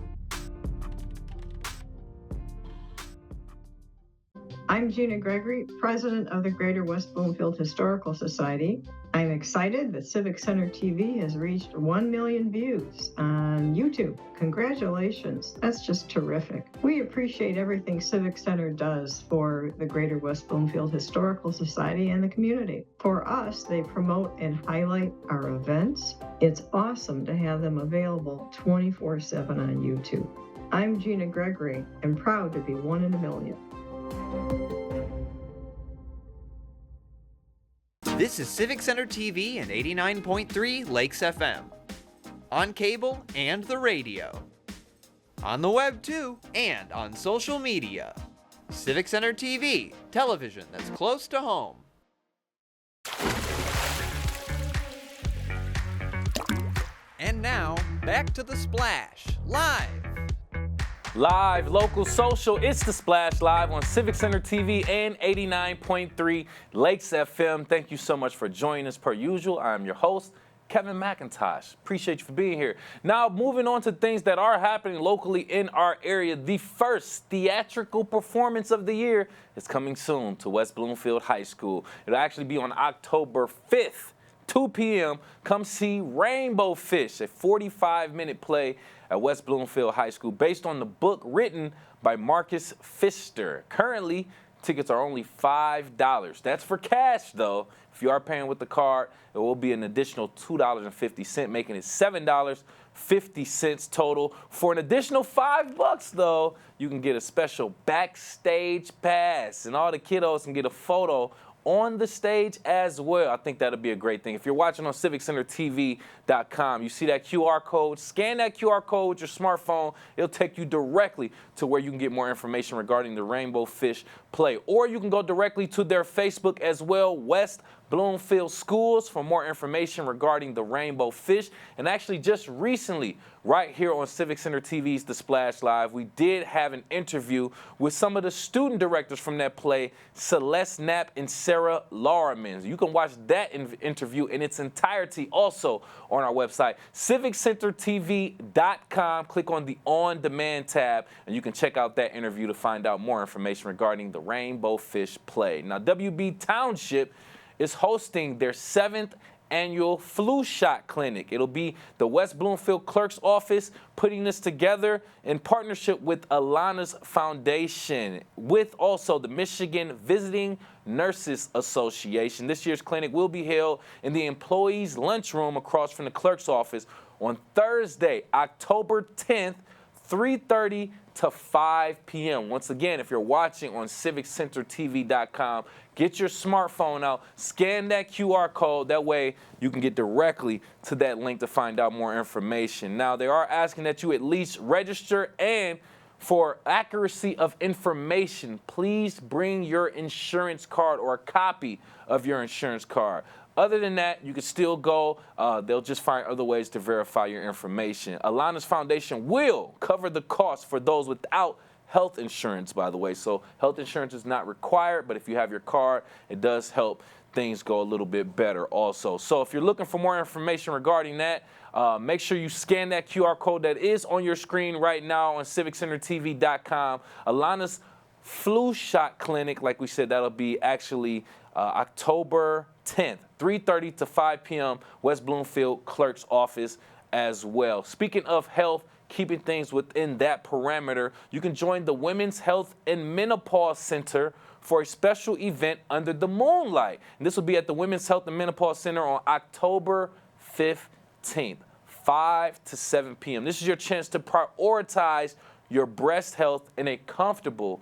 I'm Gina Gregory, president of the Greater West Bloomfield Historical Society. I'm excited that Civic Center TV has reached 1 million views on YouTube. Congratulations, that's just terrific. We appreciate everything Civic Center does for the Greater West Bloomfield Historical Society and the community. For us, they promote and highlight our events. It's awesome to have them available 24/7 on YouTube. I'm Gina Gregory and proud to be one in a million. This is Civic Center TV and 89.3 Lakes FM. On cable and the radio. On the web too, and on social media. Civic Center TV, television that's close to home. And now, back to The Splash, live. Live, local, social, it's The Splash Live on Civic Center TV and 89.3 Lakes FM. Thank you so much for joining us per usual. I'm your host, Kevin McIntosh. Appreciate you for being here. Now, moving on to things that are happening locally in our area. The first theatrical performance of the year is coming soon to West Bloomfield High School. It'll actually be on October 5th. 2 p.m., come see Rainbow Fish, a 45-minute play at West Bloomfield High School based on the book written by Marcus Pfister. Currently, tickets are only $5. That's for cash, though. If you are paying with the card, it will be an additional $2.50, making it $7.50 total. For an additional $5, though, you can get a special backstage pass, and all the kiddos can get a photo on the stage as well. I think that'll be a great thing. If you're watching on civiccentertv.com, you see that QR code, scan that QR code with your smartphone. It'll take you directly to where you can get more information regarding the Rainbow Fish play. Or you can go directly to their Facebook as well, West Bloomfield Schools, for more information regarding the Rainbow Fish. And actually just recently, right here on Civic Center TV's The Splash Live, we did have an interview with some of the student directors from that play, Celeste Knapp and Sarah Lauerman. You can watch that interview in its entirety also on our website, civiccentertv.com. Click on the On Demand tab, and you can check out that interview to find out more information regarding the Rainbow Fish play. Now, WB Township is hosting their 7th annual flu shot clinic. It'll be the West Bloomfield Clerk's Office putting this together in partnership with Alana's Foundation, with also the Michigan Visiting Nurses Association. This year's clinic will be held in the employees' lunchroom across from the clerk's office on Thursday, October 10th, 3:30 to 5 p.m. Once again, if you're watching on civiccentertv.com, get your smartphone out, scan that QR code. That way you can get directly to that link to find out more information. Now, they are asking that you at least register, and for accuracy of information, please bring your insurance card or a copy of your insurance card. Other than that, you can still go. They'll just find other ways to verify your information. Alana's Foundation will cover the cost for those without health insurance, by the way. So health insurance is not required, but if you have your card, it does help things go a little bit better also. So if you're looking for more information regarding that, make sure you scan that QR code that is on your screen right now on civiccentertv.com. Alana's flu shot clinic, like we said, that'll be actually October 10th, 3:30 to 5 p.m., West Bloomfield Clerk's Office as well. Speaking of health, keeping things within that parameter, you can join the Women's Health and Menopause Center for a special event under the moonlight. And this will be at the Women's Health and Menopause Center on October 15th, 5 to 7 p.m. This is your chance to prioritize your breast health in a comfortable,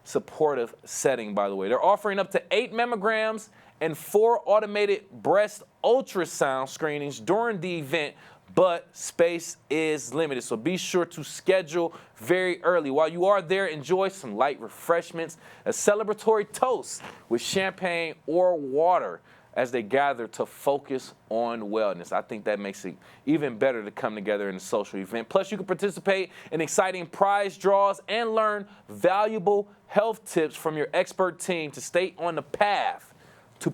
supportive setting, by the way. They're offering up to 8 mammograms and 4 automated breast ultrasound screenings during the event, but space is limited. So be sure to schedule very early. While you are there, enjoy some light refreshments, a celebratory toast with champagne or water as they gather to focus on wellness. I think that makes it even better to come together in a social event. Plus, you can participate in exciting prize draws and learn valuable health tips from your expert team to stay on the path to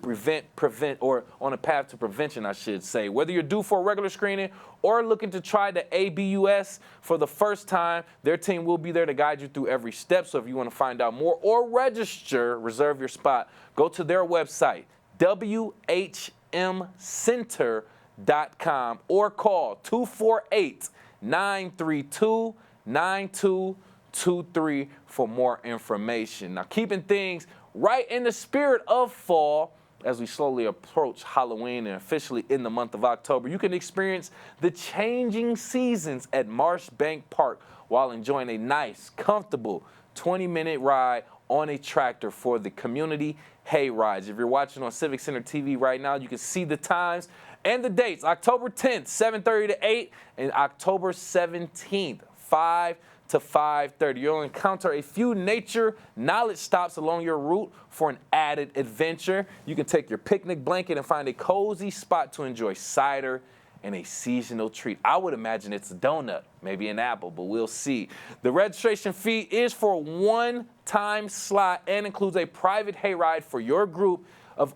on a path to prevention, I should say. Whether you're due for a regular screening or looking to try the ABUS for the first time, their team will be there to guide you through every step. So if you want to find out more or register, reserve your spot, go to their website, WHMcenter.com, or call 248-932-9223 for more information. Now, keeping things right in the spirit of fall, as we slowly approach Halloween and officially in the month of October, you can experience the changing seasons at Marsh Bank Park while enjoying a nice, comfortable 20-minute ride on a tractor for the community hay rides. If you're watching on Civic Center TV right now, you can see the times and the dates. October 10th, 7:30 to 8, and October 17th, 5 to 5:30. You'll encounter a few nature knowledge stops along your route for an added adventure. You can take your picnic blanket and find a cozy spot to enjoy cider and a seasonal treat. I would imagine it's a donut, maybe an apple, but we'll see. The registration fee is for a one-time slot and includes a private hayride for your group of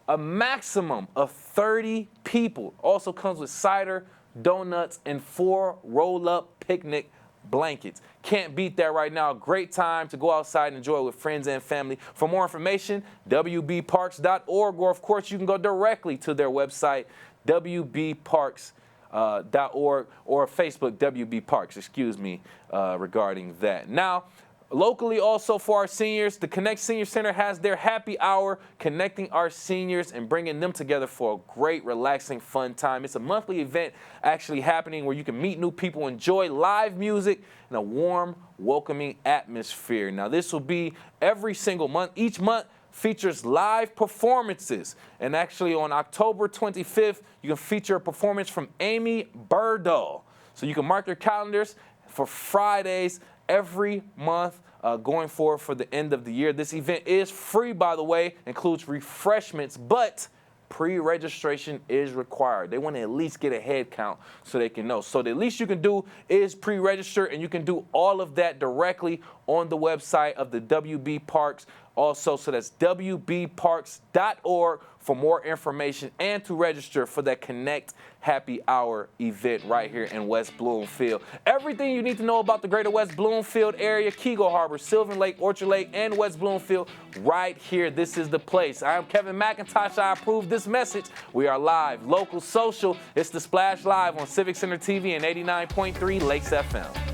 a maximum of 30 people. Also comes with cider, donuts, and 4 roll-up picnic blankets. Can't beat that right now. Great time to go outside and enjoy it with friends and family. For more information, wbparks.org, or of course you can go directly to their website, wbparks.org, or Facebook, WB Parks, regarding that. Now, locally also for our seniors, the Connect Senior Center has their happy hour, connecting our seniors and bringing them together for a great, relaxing, fun time. It's a monthly event actually happening where you can meet new people, enjoy live music, and a warm, welcoming atmosphere. Now, this will be every single month. Each month features live performances. And actually on October 25th, you can feature a performance from Amy Burdahl. So you can mark your calendars for Fridays every month going forward for the end of the year. This event is free, by the way, includes refreshments, but pre-registration is required. They want to at least get a head count so they can know. So the least you can do is pre-register, and you can do all of that directly on the website of the WB Parks. Also, so that's wbparks.org for more information and to register for that Connect Happy Hour event right here in West Bloomfield. Everything you need to know about the Greater West Bloomfield area, Keego Harbor, Sylvan Lake, Orchard Lake, and West Bloomfield, right here. This is the place. I am Kevin McIntosh. I approve this message. We are live, local, social. It's the Splash Live on Civic Center TV and 89.3 Lakes FM.